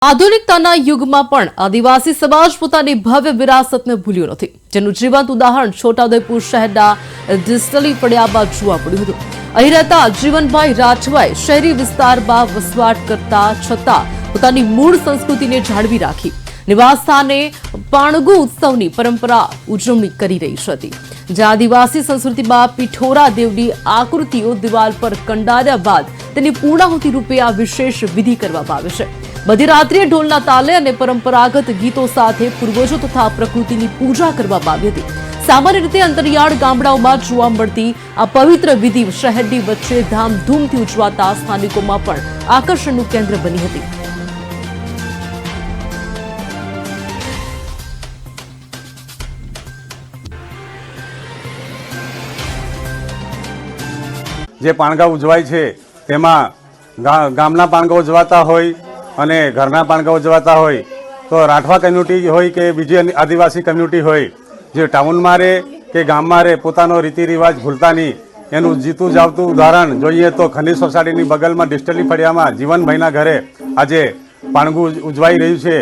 આધુનિકતાના યુગમાં પણ આદિવાસી સમાજ પોતાની ભવ્ય વિરાસતને ભૂલ્યો નથી, જેનું જીવંત ઉદાહરણ છોટાઉદેપુર શહેરના ડિસ્ટલી ફળિયામાં જોવા મળ્યું હતું। અહીં રહેતા જીવનભાઈ રાઠવાએ શહેરી વિસ્તારમાં વસવાટ કરતા છતાં પોતાની મૂળ સંસ્કૃતિને જાળવી રાખી નિવાસસ્થાને પાણગુ ઉત્સવની પરંપરા ઉજવણી કરી રહી હતી, જ્યાં આદિવાસી સંસ્કૃતિમાં પિઠોરા દેવની આકૃતિઓ દિવાલ પર કંડાર્યા બાદ તેની પૂર્ણાહુતિ રૂપે આ વિશેષ વિધિ કરવામાં આવે છે। બધી રાત્રિએ ઢોલના તાલે અને પરંપરાગત ગીતો સાથે પૂર્વજો તથા પ્રકૃતિની પૂજા કરવામાં આવી હતી। સામાન્ય રીતે અંતરિયાળ ગામડાઓમાં જોવા મળતી આ પવિત્ર વિધિ શહેરની વચ્ચે ધામધૂમથી ઉજવાતા સ્થાનિકોમાં પણ આકર્ષણનું કેન્દ્ર બની હતી। જે પાણગા ઉજવાય છે તેમાં ગામના પાણગા ઉજવાતા હોય અને ઘરના પાણગા ઉજવાતા હોય તો રાઠવા કમ્યુનિટી હોય કે બીજી આદિવાસી કમ્યુનિટી હોય, જે ટાઉનમાં રહે કે ગામમાં રહે, પોતાનો રીતિ રિવાજ ભૂલતા નહીં। એનું જીતું જાવતું ઉદાહરણ જોઈએ તો ખનીજ સોસાયટીની બગલમાં ડિસ્ટલી ફળિયામાં જીવનભાઈના ઘરે આજે પાણગું ઉજવાઈ રહ્યું છે।